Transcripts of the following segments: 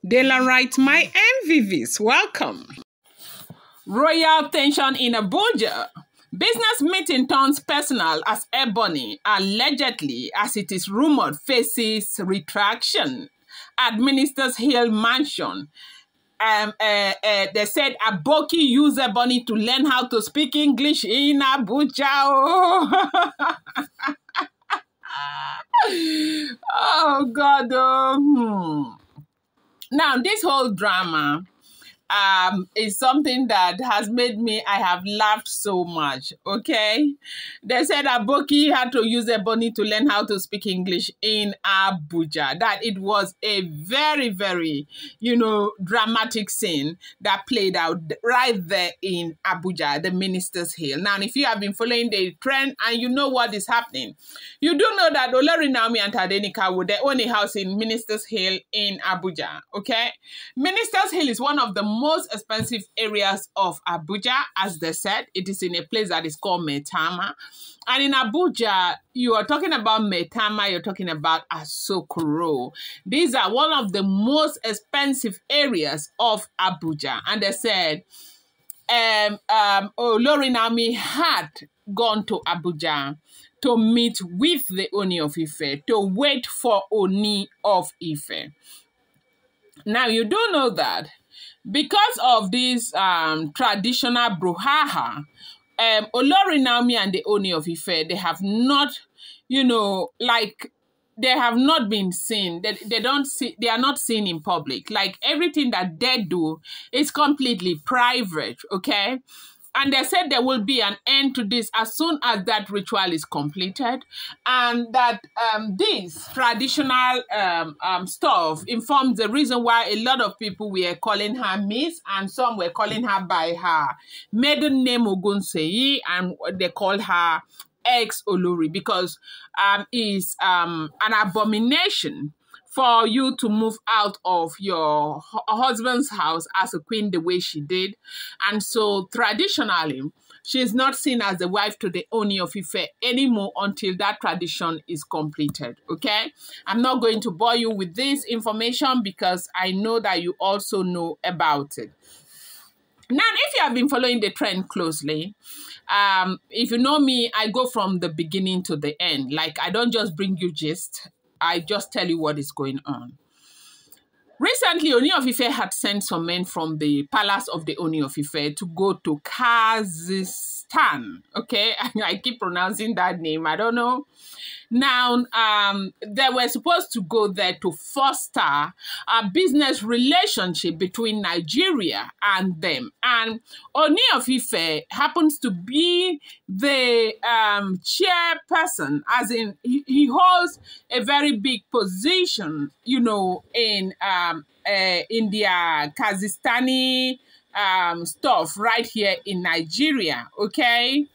Dela writes, my MVVs, welcome. Royal tension in Abuja. Business meeting turns personal as Ebony, allegedly, as it is rumored, faces retraction at Minister's Hill Mansion. They said Aboki used Ebony to learn how to speak English in Abuja. Oh, oh God. Oh. Now, this whole drama is something that has made me, I have laughed so much, okay? They said Aboki had to use Ebony to learn how to speak English in Abuja. That it was a very, very, dramatic scene that played out right there in Abuja, the Minister's Hill. Now, if you have been following the trend and you know what is happening, you do know that Naomi and Tadenika would own a house in Minister's Hill in Abuja, okay? Minister's Hill is one of the most expensive areas of Abuja, as they said. It is in a place that is called Metama. And in Abuja, you are talking about Metama, you're talking about Asokoro. These are one of the most expensive areas of Abuja. And they said, Naomi had gone to Abuja to meet with the Oni of Ife, to wait for Oni of Ife. Now, you do know that because of this traditional brouhaha, Naomi and the Oni of Ife, they have not, they have not been seen. They are not seen in public. Like, everything that they do is completely private, okay? And they said there will be an end to this as soon as that ritual is completed, and that this traditional stuff informs the reason why a lot of people were calling her Miss, and some were calling her by her maiden name Ogunseyi, and they called her ex-Olori, because it's an abomination for you to move out of your husband's house as a queen the way she did. And so traditionally, she is not seen as the wife to the Oni of Ife anymore until that tradition is completed, okay? I'm not going to bore you with this information because I know that you also know about it. Now, if you have been following the trend closely, if you know me, I go from the beginning to the end. Like, I don't just bring you gist. I just tell you what is going on. Recently, Oni of Ife had sent some men from the palace of the Oni of Ife to go to Kazakhstan. Okay, I keep pronouncing that name. I don't know. Now, they were supposed to go there to foster a business relationship between Nigeria and them. And Oni of Ife happens to be the chairperson, as in he holds a very big position, in their Kazakhstani stuff right here in Nigeria, okay?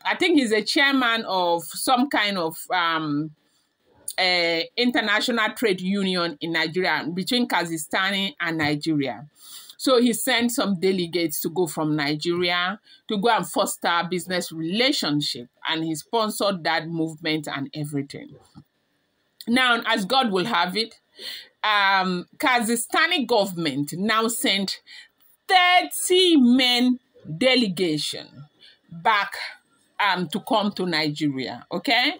I think he's a chairman of some kind of international trade union in Nigeria, between Kazakhstan and Nigeria. So he sent some delegates to go from Nigeria to go and foster business relationship, and he sponsored that movement and everything. Now, as God will have it, Kazakhstani government now sent 30 men delegation back to come to Nigeria, okay?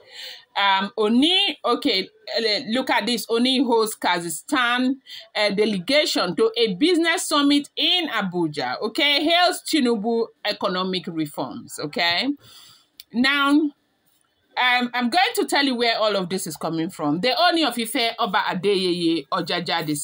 Look at this. Oni hosts Kazakhstan delegation to a business summit in Abuja, okay? Hails Tinubu economic reforms, okay? Now, I'm going to tell you where all of this is coming from. The Oni of Ife, Oba Adeyeye Ojaja II,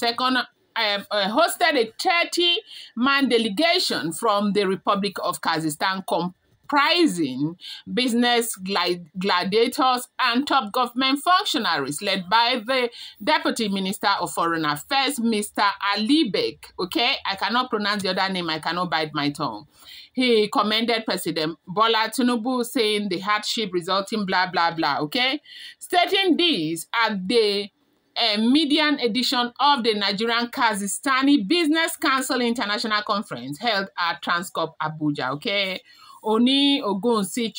hosted a 30-man delegation from the Republic of Kazakhstan, comprising business gladiators and top government functionaries, led by the Deputy Minister of Foreign Affairs, Mr. Alibek. Okay, I cannot pronounce the other name. I cannot bite my tongue. He commended President Bola Tinubu, saying the hardship resulting blah, blah, blah. Okay, stating this at the median edition of the Nigerian Kazakhstani Business Council International Conference held at Transcorp Abuja. Okay. Oni Ogunsi,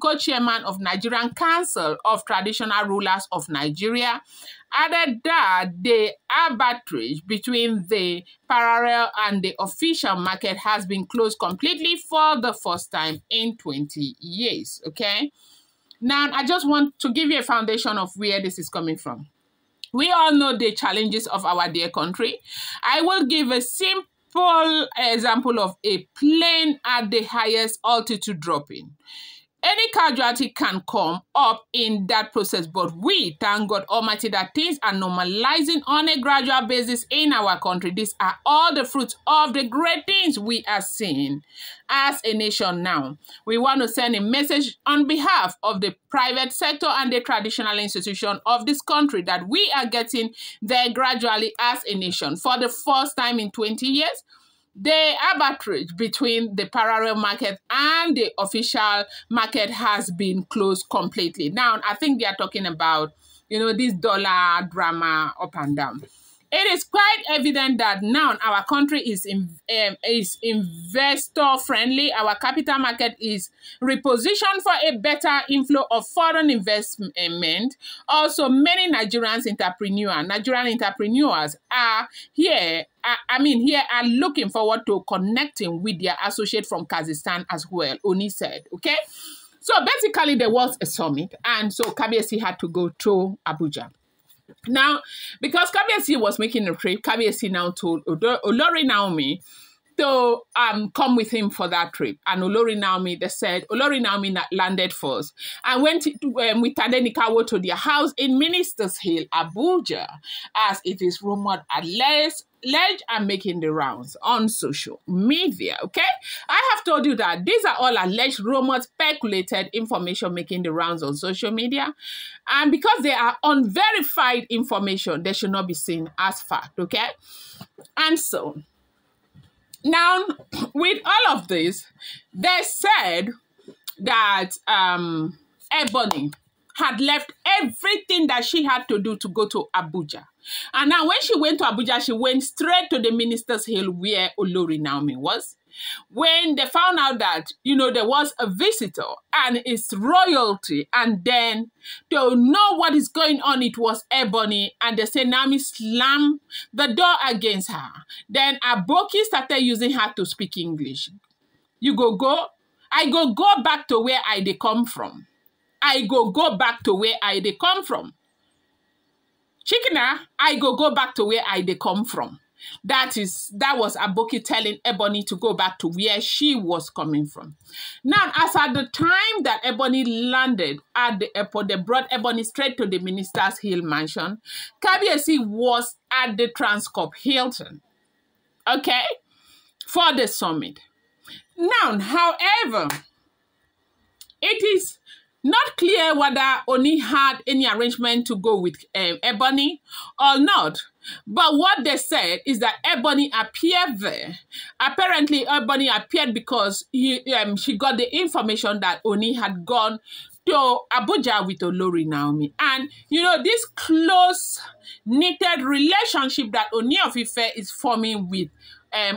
co-chairman of Nigerian Council of Traditional Rulers of Nigeria added that the arbitrage between the parallel and the official market has been closed completely for the first time in 20 years, okay? Now, I just want to give you a foundation of where this is coming from. We all know the challenges of our dear country. I will give a simple example of a plane at the highest altitude dropping. Any casualty can come up in that process, but we thank God Almighty that things are normalizing on a gradual basis in our country. These are all the fruits of the great things we are seeing as a nation now. We want to send a message on behalf of the private sector and the traditional institution of this country that we are getting there gradually as a nation. For the first time in 20 years, the arbitrage between the parallel market and the official market has been closed completely. Now, I think they are talking about, this dollar drama up and down. It is quite evident that now our country is investor friendly. Our capital market is repositioned for a better inflow of foreign investment. Also, many Nigerian entrepreneurs are here. Here are looking forward to connecting with their associate from Kazakhstan as well, Oni said, okay? So basically, there was a summit, and so Kabiyesi had to go to Abuja. Now, because Kabiyesi was making a trip, Kabiyesi now told Olori Naomi to come with him for that trip. And Olori Naomi landed first and went with Tadenikawo to their house in Ministers Hill, Abuja, as it is rumored alleged and making the rounds on social media, okay? I have told you that these are all alleged, rumored, speculated information making the rounds on social media. And because they are unverified information, they should not be seen as fact, okay? And so, now, with all of this, they said that Ebony had left everything that she had to do to go to Abuja. And now when she went to Abuja, she went straight to the Ministers Hill where Olori Naomi was. When they found out that, there was a visitor and it's royalty, and then to know what is going on, it was Ebony, and they say Naomi slammed the door against her. Then Aboki started using her to speak English. I go back to where I dey come from. I go back to where I dey come from. Chikina, I go back to where I dey come from. That was Aboki telling Ebony to go back to where she was coming from. Now, as at the time that Ebony landed at the airport, they brought Ebony straight to the Ministers Hill mansion. Kabiyesi was at the Transcorp Hilton, okay, for the summit. Now, however, it is not clear whether Oni had any arrangement to go with Ebony or not. But what they said is that Ebony appeared there. Apparently, Ebony appeared because she got the information that Oni had gone to Abuja with Olori Naomi. And, this close-knitted relationship that Oni of Ife is forming with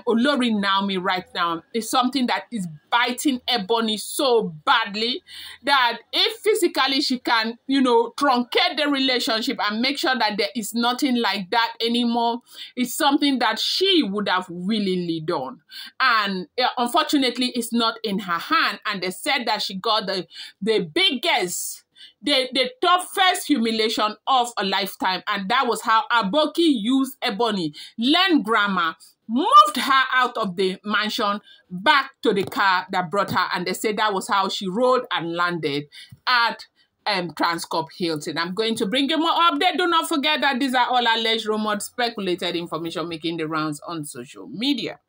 Olori Naomi right now is something that is biting Ebony so badly that if physically she can, truncate the relationship and make sure that there is nothing like that anymore, it's something that she would have willingly done. And unfortunately, it's not in her hand. And they said that she got the biggest, the toughest humiliation of a lifetime. And that was how Aboki used Ebony, learned grammar, moved her out of the mansion back to the car that brought her. And they said that was how she rode and landed at Transcorp Hilton. I'm going to bring you more update. Do not forget that these are all alleged, rumored, speculated information making the rounds on social media.